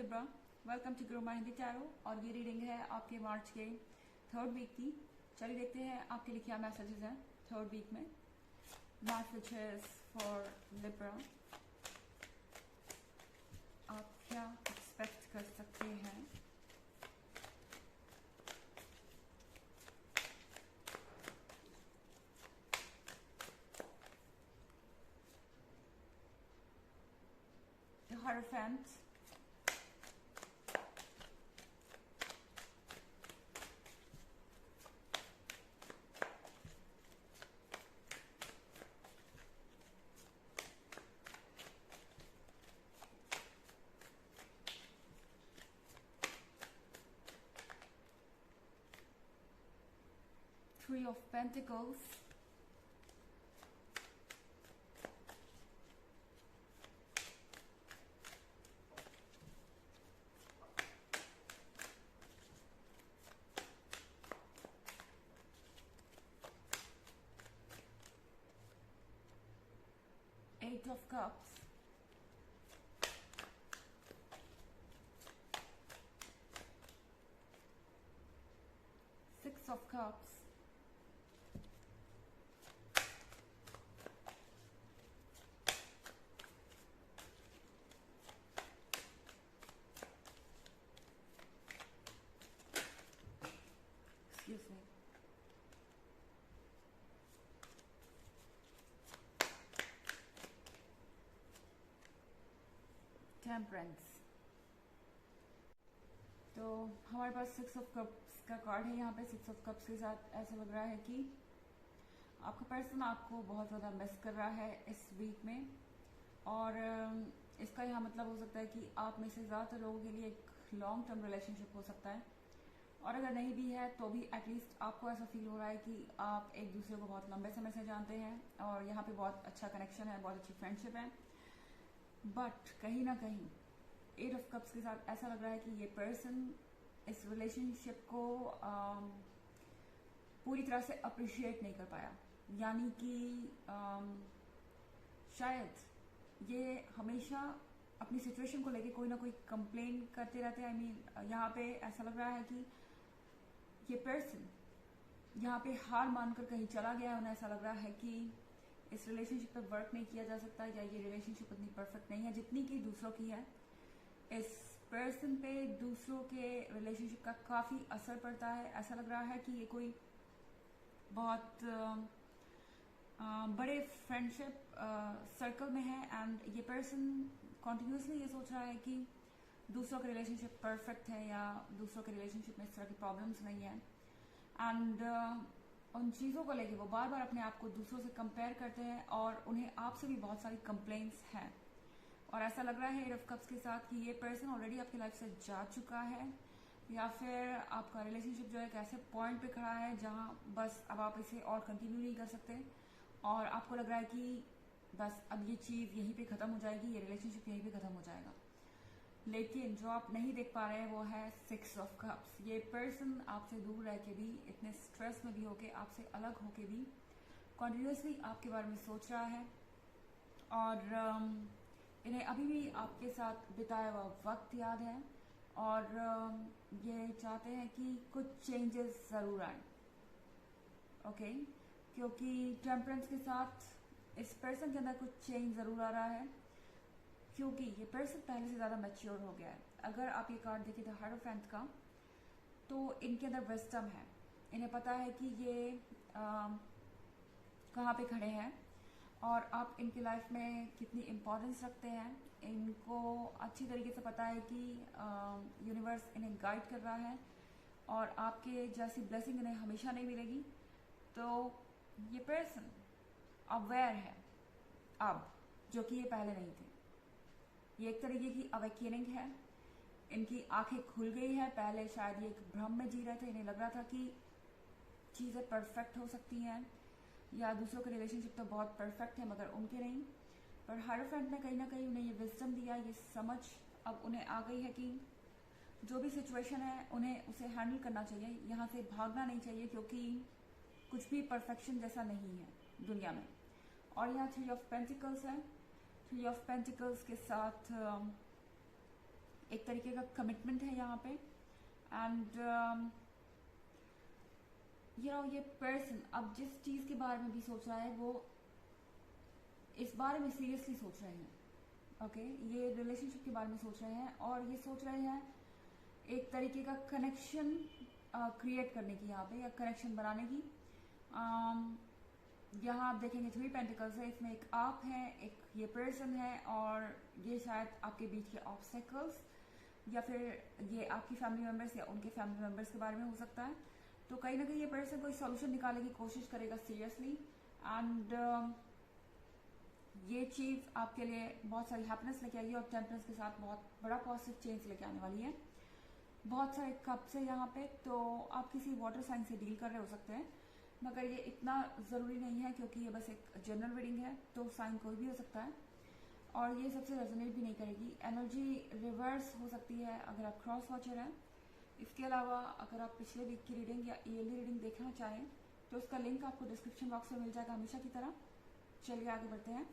Libra, welcome to grow my Hindi tarot. और ये reading है आपके मार्च के थर्ड वीक की। चलिए देखते हैं आपके लिए क्या मैसेजेस हैं थर्ड वीक में। मैसेजेस फॉर लिब्रा, आप क्या एक्सपेक्ट कर सकते हैं। The hierophant, Three of Pentacles, Eight of Cups, Six of Cups, excuse me, Temperance। तो हमारे पास सिक्स ऑफ कप्स का कार्ड है यहाँ पे। सिक्स ऑफ कप्स के साथ ऐसा लग रहा है कि आपका पर्सन आपको बहुत ज़्यादा मिस कर रहा है इस वीक में। और इसका यहाँ मतलब हो सकता है कि आप में से ज़्यादातर लोगों के लिए एक लॉन्ग टर्म रिलेशनशिप हो सकता है, और अगर नहीं भी है तो भी एटलीस्ट आपको ऐसा फील हो रहा है कि आप एक दूसरे को बहुत लंबे समय से जानते हैं और यहाँ पे बहुत अच्छा कनेक्शन है, बहुत अच्छी फ्रेंडशिप है। बट कहीं ना कहीं एट ऑफ कप्स के साथ ऐसा लग रहा है कि ये पर्सन इस रिलेशनशिप को पूरी तरह से अप्रिशिएट नहीं कर पाया। यानी कि शायद ये हमेशा अपनी सिचुएशन को लेके कोई ना कोई कंप्लेन करते रहते हैं। आई मीन यहाँ पे ऐसा लग रहा है कि ये पर्सन यहाँ पे हार मानकर कहीं चला गया है। उन्हें ऐसा लग रहा है कि इस रिलेशनशिप पे वर्क नहीं किया जा सकता, या ये रिलेशनशिप उतनी परफेक्ट नहीं है जितनी कि दूसरों की है। इस पर्सन पे दूसरों के रिलेशनशिप का काफ़ी असर पड़ता है। ऐसा लग रहा है कि ये कोई बहुत बड़े फ्रेंडशिप सर्कल में है, एंड ये पर्सन कॉन्टिन्यूसली ये सोच रहा है कि दूसरों का रिलेशनशिप परफेक्ट है या दूसरों के रिलेशनशिप में इस तरह की प्रॉब्लम्स नहीं है। एंड उन चीज़ों को लेके वो बार बार अपने आप को दूसरों से कंपेयर करते हैं, और उन्हें आपसे भी बहुत सारी कंप्लेंट्स हैं। और ऐसा लग रहा है एट ऑफ कप्स के साथ कि ये पर्सन ऑलरेडी आपकी लाइफ से जा चुका है, या फिर आपका रिलेशनशिप जो है एक ऐसे पॉइंट पे खड़ा है जहाँ बस अब आप इसे और कंटिन्यू नहीं कर सकते, और आपको लग रहा है कि बस अब ये चीज़ यहीं पे ख़त्म हो जाएगी, ये रिलेशनशिप यहीं पे ख़त्म हो जाएगा। लेकिन जो आप नहीं देख पा रहे हैं वो है सिक्स ऑफ कप्स। ये पर्सन आपसे दूर रह के भी, इतने स्ट्रेस में भी होके, आपसे अलग होके भी कॉन्टिन्यूसली आपके बारे में सोच रहा है, और इन्हें अभी भी आपके साथ बिताया हुआ वक्त याद है, और ये चाहते हैं कि कुछ चेंजेस ज़रूर आए। ओके, क्योंकि टेम्परेंस के साथ इस पर्सन के अंदर कुछ चेंज ज़रूर आ रहा है, क्योंकि ये पर्सन पहले से ज़्यादा मैच्योर हो गया है। अगर आप ये कार्ड देखिए द हायरोफेंट का, तो इनके अंदर विजडम है। इन्हें पता है कि ये कहाँ पे खड़े हैं और आप इनकी लाइफ में कितनी इम्पोर्टेंस रखते हैं। इनको अच्छी तरीके से पता है कि यूनिवर्स इन्हें गाइड कर रहा है, और आपके जैसी ब्लेसिंग इन्हें हमेशा नहीं मिलेगी। तो ये पर्सन अवेयर है अब, जो कि ये पहले नहीं थे। ये एक तरीके की अवेकनिंग है, इनकी आंखें खुल गई है। पहले शायद ये एक भ्रम में जी रहे थे, इन्हें लग रहा था कि चीज़ें परफेक्ट हो सकती हैं, या दूसरों के रिलेशनशिप तो बहुत परफेक्ट है मगर उनके नहीं। पर हायरोफेंट ने कहीं ना कहीं उन्हें ये विजडम दिया, ये समझ अब उन्हें आ गई है कि जो भी सिचुएशन है उन्हें उसे हैंडल करना चाहिए, यहाँ से भागना नहीं चाहिए, क्योंकि कुछ भी परफेक्शन जैसा नहीं है दुनिया में। और यहाँ थ्री ऑफ पेंटिकल्स है। थ्री ऑफ पेंटिकल्स के साथ एक तरीके का कमिटमेंट है यहाँ पे। एंड ये पर्सन अब जिस चीज़ के बारे में भी सोच रहा है वो इस बारे में सीरियसली सोच रहे हैं। ओके, ये रिलेशनशिप के बारे में सोच रहे हैं और ये सोच रहे हैं एक तरीके का कनेक्शन क्रिएट करने की यहाँ पे, या कनेक्शन बनाने की। यहाँ आप देखेंगे 3 पेंटिकल्स है, इसमें एक आप है, एक ये पर्सन है, और ये शायद आपके बीच के ऑब्स्टेकल्स या फिर ये आपकी फैमिली मेम्बर्स या उनके फैमिली मेम्बर्स के बारे में हो सकता है। तो कहीं ना कहीं ये पर्सन कोई सॉल्यूशन निकालने की कोशिश करेगा सीरियसली। एंड ये चीज़ आपके लिए बहुत सारी हैप्पीनेस लेके आएगी और टेम्परेंस के साथ बहुत बड़ा पॉजिटिव चेंज लेके आने वाली है। बहुत सारे कप्स है यहाँ पे, तो आप किसी वाटर साइन से डील कर रहे हो सकते हैं, मगर ये इतना ज़रूरी नहीं है क्योंकि ये बस एक जनरल रीडिंग है, तो साइन कोई भी हो सकता है और ये सबसे रेजोनेट भी नहीं करेगी। एनर्जी रिवर्स हो सकती है अगर आप क्रॉस वॉचर हैं। इसके अलावा अगर आप पिछले वीक की रीडिंग या ईयरली रीडिंग देखना चाहें तो उसका लिंक आपको डिस्क्रिप्शन बॉक्स में मिल जाएगा हमेशा की तरह। चलिए आगे बढ़ते हैं।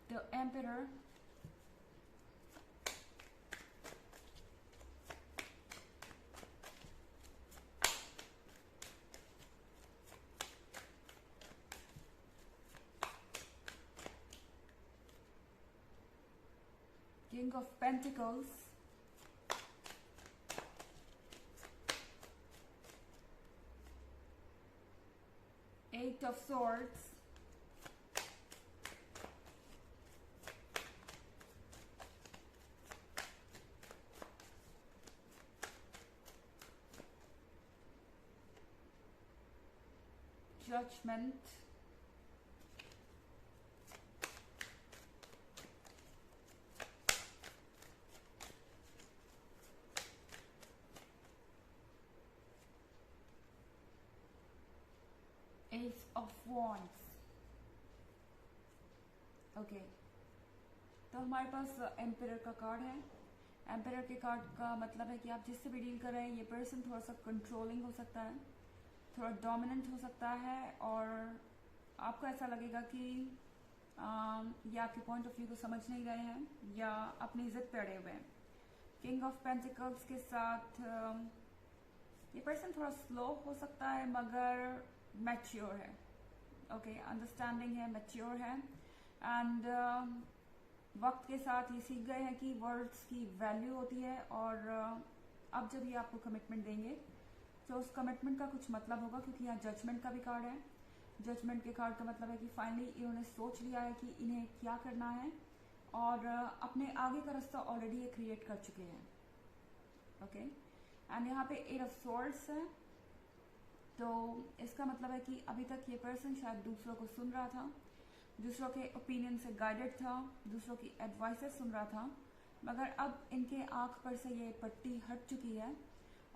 The Emperor, King of Pentacles, Eight of Swords, Judgment, Ace of Wands। Okay, तो हमारे पास एम्परर का कार्ड है। एम्परर के कार्ड का मतलब है कि आप जिससे भी डील कर रहे हैं ये पर्सन थोड़ा सा कंट्रोलिंग हो सकता है, थोड़ा डोमिनेंट हो सकता है, और आपको ऐसा लगेगा कि ये आपके पॉइंट ऑफ व्यू को समझ नहीं रहे हैं या अपनी जिद पे अड़े हुए हैं। किंग ऑफ पेंटिकल्स के साथ ये पर्सन थोड़ा स्लो हो सकता है मगर मैच्योर है। ओके, अंडरस्टैंडिंग है, मैच्योर है, एंड वक्त के साथ ये सीख गए हैं कि वर्ड्स की वैल्यू होती है, और अब जब ये आपको कमिटमेंट देंगे तो उस कमिटमेंट का कुछ मतलब होगा, क्योंकि यहाँ जजमेंट का भी कार्ड है। जजमेंट के कार्ड का मतलब है कि फाइनली इन्होंने सोच लिया है कि इन्हें क्या करना है और अपने आगे का रास्ता ऑलरेडी ये क्रिएट कर चुके हैं। ओके, एंड यहाँ पे 8 ऑफ स्वॉर्ड्स है, तो इसका मतलब है कि अभी तक ये पर्सन शायद दूसरों को सुन रहा था, दूसरों के ओपिनियन से गाइडेड था, दूसरों की एडवाइसेस सुन रहा था, मगर अब इनके आँख पर से ये पट्टी हट चुकी है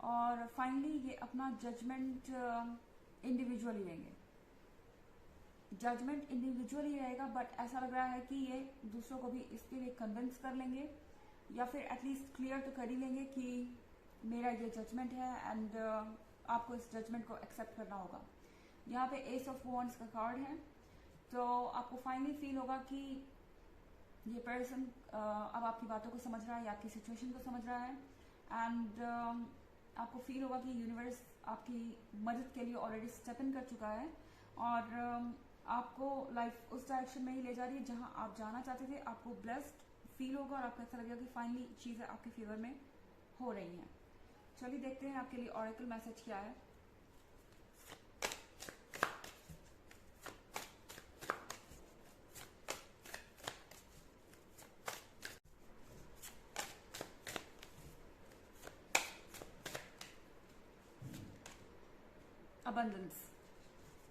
और फाइनली ये अपना जजमेंट इंडिविजुअली लेंगे। जजमेंट इंडिविजुअली रहेगा, बट ऐसा लग रहा है कि ये दूसरों को भी इसके लिए कन्विंस कर लेंगे या फिर एटलीस्ट क्लियर तो कर ही लेंगे कि मेरा ये जजमेंट है एंड आपको इस जजमेंट को एक्सेप्ट करना होगा। यहाँ पे एस ऑफ वॉन्ड्स का कार्ड है, तो आपको फाइनली फील होगा कि ये पर्सन अब आपकी बातों को समझ रहा है या आपकी सिचुएशन को समझ रहा है, एंड आपको फील होगा कि यूनिवर्स आपकी मदद के लिए ऑलरेडी स्टेप इन कर चुका है और आपको लाइफ उस डायरेक्शन में ही ले जा रही है जहां आप जाना चाहते थे। आपको ब्लेस्ड फील होगा और आपको ऐसा लगेगा कि फाइनली चीज़ें आपके फेवर में हो रही हैं। चलिए देखते हैं आपके लिए ऑरेकल मैसेज क्या है। अबंडेंस,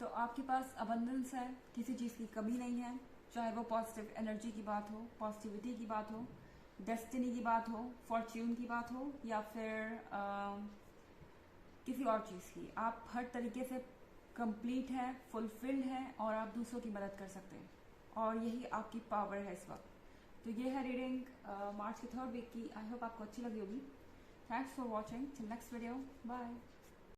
तो आपके पास अबंडेंस है, किसी चीज़ की कमी नहीं है, चाहे वो पॉजिटिव एनर्जी की बात हो, पॉजिटिविटी की बात हो, डेस्टिनी की बात हो, फॉर्च्यून की बात हो, या फिर किसी और चीज़ की। आप हर तरीके से कंप्लीट हैं, फुलफिल्ड हैं और आप दूसरों की मदद कर सकते हैं। और यही आपकी पावर है इस वक्त। तो ये है रीडिंग मार्च के 3rd वीक की। आई होप आपको अच्छी लगी होगी। Thanks for watching. Till next video, bye.